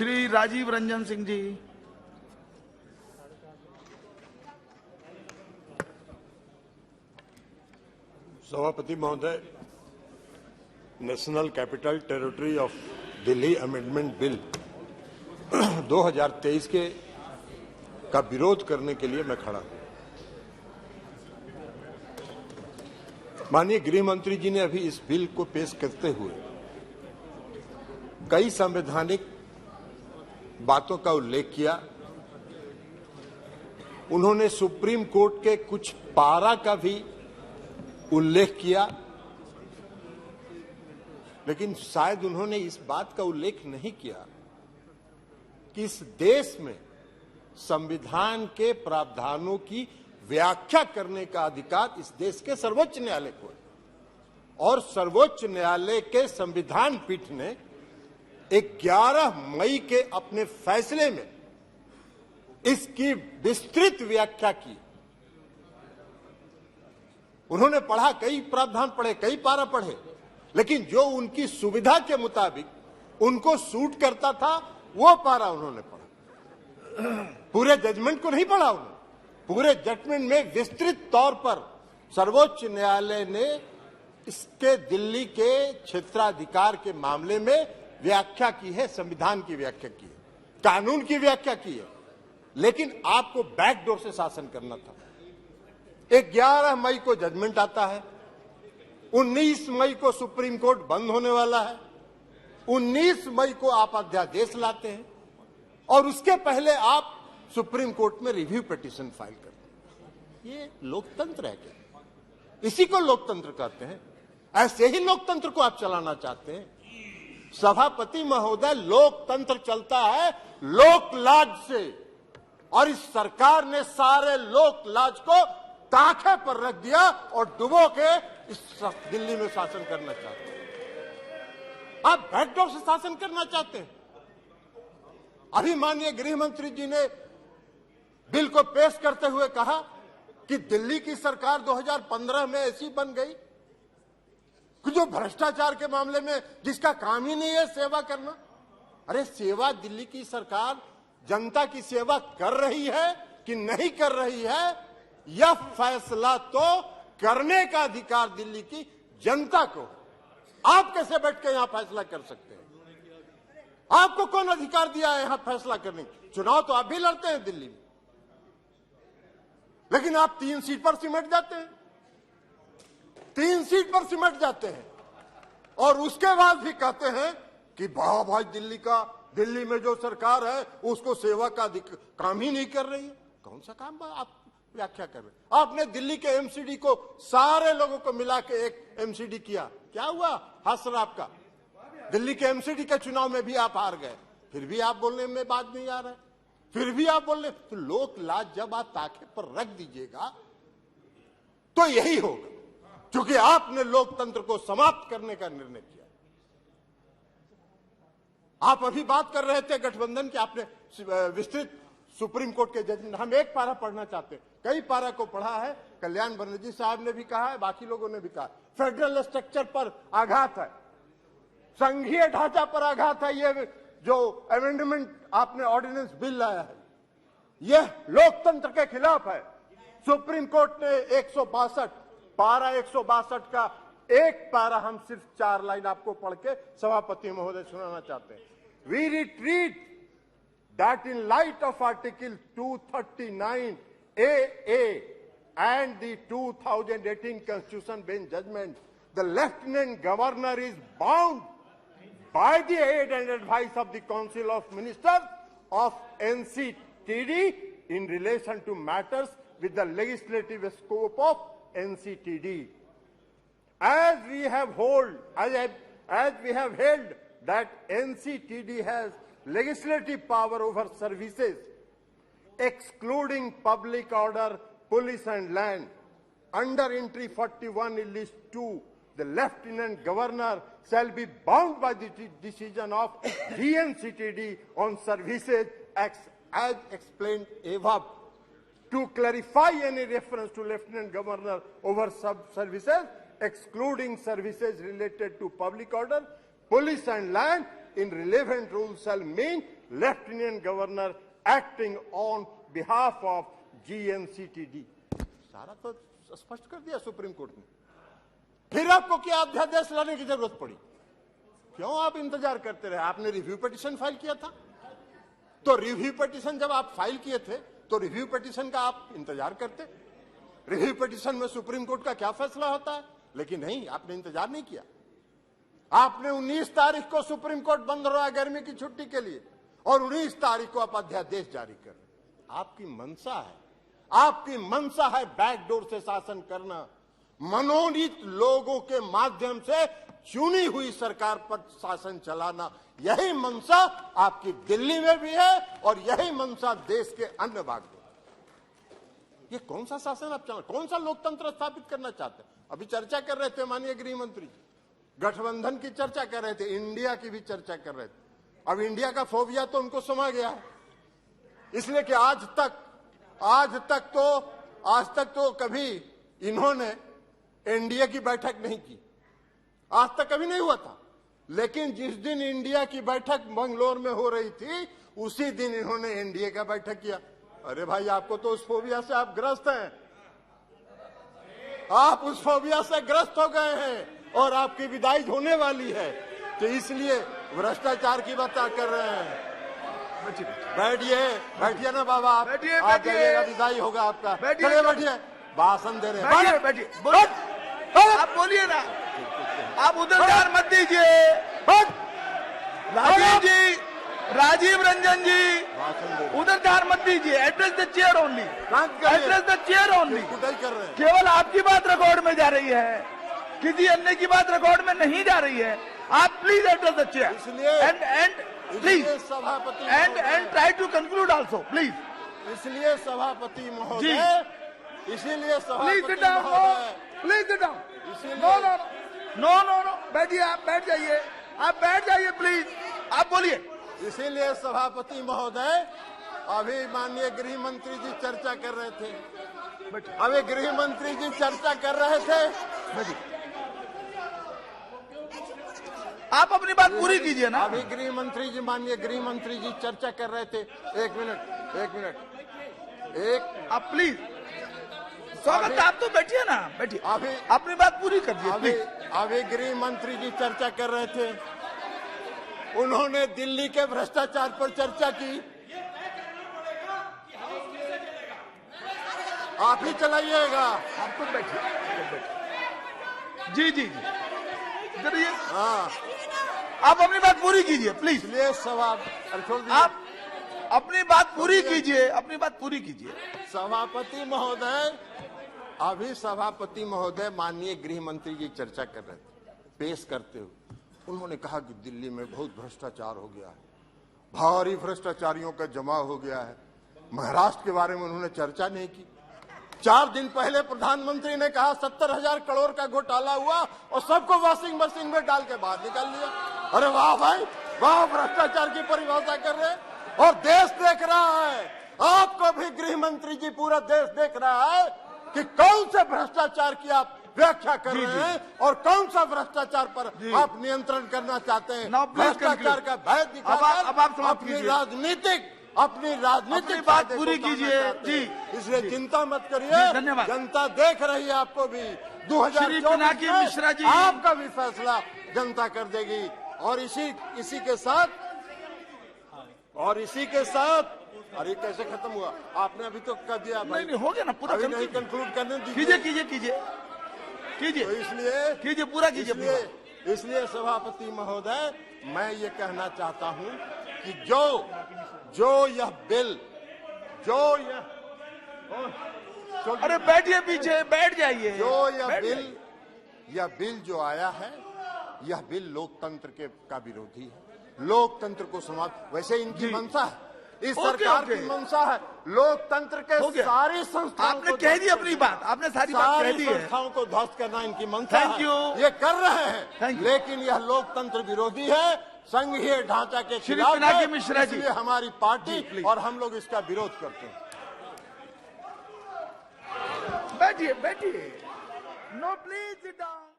श्री राजीव रंजन सिंह जी। सभापति महोदय, national capital territory of Delhi amendment bill 2023 का विरोध करने के लिए मैं खड़ा हूं। माननीय गृह मंत्री जी ने अभी इस बिल को पेश करते हुए कई संवैधानिक बातों का उल्लेख किया। उन्होंने सुप्रीम कोर्ट के कुछ पारा का भी उल्लेख किया, लेकिन शायद उन्होंने इस बात का उल्लेख नहीं किया कि इस देश में संविधान के प्रावधानों की व्याख्या करने का अधिकार इस देश के सर्वोच्च न्यायालय को है और सर्वोच्च न्यायालय के संविधान पीठ ने 11 मई के अपने फैसले में इसकी विस्तृत व्याख्या की। उन्होंने पढ़ा, कई प्रावधान पढ़े, कई पारा पढ़े, लेकिन जो उनकी सुविधा के मुताबिक उनको सूट करता था वो पारा उन्होंने पढ़ा। पूरे जजमेंट को नहीं पढ़ा उन्होंने। पूरे जजमेंट में विस्तृत तौर पर सर्वोच्च न्यायालय ने इसके दिल्ली के क्षेत्राधिकार के मामले में व्याख्या की है, संविधान की व्याख्या की है, कानून की व्याख्या की है, लेकिन आपको बैकडोर से शासन करना था। 11 मई को जजमेंट आता है, 19 मई को सुप्रीम कोर्ट बंद होने वाला है, 19 मई को आप अध्यादेश लाते हैं और उसके पहले आप सुप्रीम कोर्ट में रिव्यू पिटीशन फाइल करते हैं। ये लोकतंत्र है क्या? इसी को लोकतंत्र कहते हैं। ऐसे ही लोकतंत्र को आप चलाना चाहते हैं? सभापति महोदय, लोकतंत्र चलता है लोकलाज से और इस सरकार ने सारे लोकलाज को ताखे पर रख दिया और डुबो के इस दिल्ली में शासन करना चाहते हैं। आप बैकडोर से शासन करना चाहते हैं। अभी माननीय गृह मंत्री जी ने बिल को पेश करते हुए कहा कि दिल्ली की सरकार 2015 में ऐसी बन गई कि जो भ्रष्टाचार के मामले में जिसका काम ही नहीं है सेवा करना। अरे सेवा दिल्ली की सरकार जनता की सेवा कर रही है कि नहीं कर रही है, यह फैसला तो करने का अधिकार दिल्ली की जनता को। आप कैसे बैठ के यहां फैसला कर सकते हैं? आपको कौन अधिकार दिया है यहां फैसला करने की? चुनाव तो आप भी लड़ते हैं दिल्ली में, लेकिन आप 3 सीट पर सिमट जाते हैं, 3 सीट पर सिमट जाते हैं और उसके बाद भी कहते हैं कि वाह भाई दिल्ली में जो सरकार है उसको सेवा का काम ही नहीं कर रही है। कौन सा काम आप व्याख्या कर रहे? आपने दिल्ली के एमसीडी को सारे लोगों को मिला के एक एमसीडी किया, क्या हुआ? हसर आपका। दिल्ली के एमसीडी के चुनाव में भी आप हार गए, फिर भी आप बोलने में बात नहीं आ रहा है, फिर भी आप बोल रहे। तो लोक लाज जब आप ताखे पर रख दीजिएगा तो यही होगा, क्योंकि आपने लोकतंत्र को समाप्त करने का निर्णय किया। आप अभी बात कर रहे थे गठबंधन की, आपने विस्तृत सुप्रीम कोर्ट के जजमेंट, हम एक पारा पढ़ना चाहते हैं, कई पारा को पढ़ा है। कल्याण बनर्जी साहब ने भी कहा है, बाकी लोगों ने भी कहा, फेडरल स्ट्रक्चर पर आघात है, संघीय ढांचा पर आघात है। ये जो अमेंडमेंट आपने ऑर्डिनेंस बिल लाया है यह लोकतंत्र के खिलाफ है। सुप्रीम कोर्ट ने 162 पारा 162 का एक पारा, हम सिर्फ 4 लाइन आपको पढ़ के सभापति महोदय सुनाना चाहते हैं। We retreat that in light of Article 239 AA and the 2018 Constitution Bench judgment, the Lieutenant Governor is bound by the aid and advice of the Council of Ministers of NCTD in relation to matters with the legislative scope of NCTD. As we have held that NCTD has legislative power over services excluding public order, police and land. Under entry 41 in list 2, the Lieutenant Governor shall be bound by the decision of DNCTD on services as explained above. To clarify any reference to Lieutenant Governor over sub-services, excluding services related to public order, police and land, in relevant rules shall mean Lieutenant Governor acting on behalf of GNCTD. सारा तो स्पष्ट कर दिया supreme court ने। फिर आपको क्या अध्यादेश लाने की जरूरत पड़ी? क्यों आप इंतजार करते रहे? आपने रिव्यू पिटीशन फाइल किया था, तो रिव्यू पिटीशन जब आप फाइल किए थे तो रिव्यू पिटीशन का आप इंतजार करते। रिव्यू पिटीशन में सुप्रीम कोर्ट का क्या फैसला होता है, लेकिन नहीं, आपने इंतजार नहीं किया। आपने 19 तारीख को सुप्रीम कोर्ट बंद रहा गर्मी की छुट्टी के लिए, और 19 तारीख को आप अध्यादेश जारी कर रहे। आपकी मंशा है, आपकी मंशा है बैकडोर से शासन करना, मनोनीत लोगों के माध्यम से चुनी हुई सरकार पर शासन चलाना। यही मंशा आपकी दिल्ली में भी है और यही मंशा देश के अन्य भाग में। ये कौन सा शासन आप चला, कौन सा लोकतंत्र स्थापित करना चाहते हैं? अभी चर्चा कर रहे थे माननीय गृह मंत्री जी, गठबंधन की चर्चा कर रहे थे, इंडिया की भी चर्चा कर रहे थे। अब इंडिया का फोबिया तो उनको समा गया है, इसलिए कि आज तक तो कभी इन्होंने एनडीए की बैठक नहीं की, आज तक कभी नहीं हुआ था। लेकिन जिस दिन इंडिया की बैठक बंगलोर में हो रही थी, उसी दिन इन्होंने एनडीए का बैठक किया। अरे भाई, आपको तो उस फोबिया से आप ग्रस्त हैं, आप उस फोबिया से ग्रस्त हो गए हैं और आपकी विदाई होने वाली है, तो इसलिए भ्रष्टाचार की बात कर रहे हैं। बैठिए ना बाबा, आप जाइएगा, विदाई होगा आपका। चलिए बैठिए, भाषण दे रहे हैं, बैठिए, आप बोलिए ना, आप उधर ध्यान मत दीजिए। राजीव रंजन जी, उधर ध्यान मत दीजिए। Address the chair only, address the chair only. केवल आपकी बात रिकॉर्ड में जा रही है, किसी अन्य की बात रिकॉर्ड में नहीं जा रही है। आप please address the chair and please सभापति and try to conclude also please. इसलिए सभापति महोदय, इसीलिए please sit down, please sit down. No, बैठिए, आप बैठ जाइए, आप बैठ जाइए प्लीज, आप बोलिए। इसीलिए सभापति महोदय, अभी माननीय गृह मंत्री जी चर्चा कर रहे थे, अभी गृह मंत्री जी चर्चा कर रहे थे, आप अपनी बात पूरी कीजिए ना। अभी गृह मंत्री जी, माननीय गृह मंत्री जी चर्चा कर रहे थे। एक मिनट, आप प्लीज, स्वागत, आप तो बैठिए ना, बैठिए, अभी अपनी बात पूरी कर दीजिए। अभी गृह मंत्री जी चर्चा कर रहे थे, उन्होंने दिल्ली के भ्रष्टाचार पर चर्चा की। आप ही चलाइएगा, आप तो बैठिए। जी, हाँ, आप अपनी बात पूरी कीजिए प्लीज। इसलिए सवाल आप अपनी बात पूरी कीजिए, अपनी बात पूरी कीजिए। सभापति महोदय, अभी सभापति महोदय माननीय गृह मंत्री जी चर्चा कर रहे थे, पेश करते हुए उन्होंने कहा कि दिल्ली में बहुत भ्रष्टाचार हो गया है, भारी भ्रष्टाचारियों का जमाव हो गया है। महाराष्ट्र के बारे में उन्होंने चर्चा नहीं की। 4 दिन पहले प्रधानमंत्री ने कहा 70,000 करोड़ का घोटाला हुआ और सबको वॉशिंग मशीन में डाल के बाहर निकाल लिया। अरे वाह भाई वाह, भ्रष्टाचार की परिभाषा कर रहे हैं और देश देख रहा है। आपको भी गृह मंत्री जी, पूरा देश देख रहा है कि कौन से भ्रष्टाचार की आप व्याख्या कर रहे हैं और कौन सा भ्रष्टाचार पर आप नियंत्रण करना चाहते हैं। भ्रष्टाचार का भय दिखाकर अपनी राजनीतिक बात पूरी कीजिए जी। इसलिए चिंता मत करिए, धन्यवाद। जनता देख रही है आपको भी। 2024 मिश्रा जी, आपका भी फैसला जनता कर देगी। और इसी के साथ अरे कैसे खत्म हुआ? आपने अभी तो कर दिया भाई। नहीं, हो गया ना पूरा, अभी नहीं कंक्लूड करने दीजिए। कीजिए, तो इसलिए पूरा कीजिए। इसलिए सभापति महोदय, मैं ये कहना चाहता हूं कि जो यह बिल, अरे बैठिए, पीछे बैठ जाइए। यह बिल जो आया है, यह बिल लोकतंत्र का विरोधी है। लोकतंत्र को समाप्त, वैसे इनकी मंशा है, इस सरकार की मंशा है लोकतंत्र के सारी संस्थाओं, आपने कह दी अपनी बात, आपने सारी बात कह दी है। संस्थाओं को ध्वस्त करना इनकी मंशा है। Thank you. ये कर रहे हैं, लेकिन यह लोकतंत्र विरोधी है, संघीय ढांचा के खिलाफ है। मिश्रा जी, इसलिए हमारी पार्टी और हम लोग इसका विरोध करते हैं। बैठिए, नो प्लीज सिट डाउन।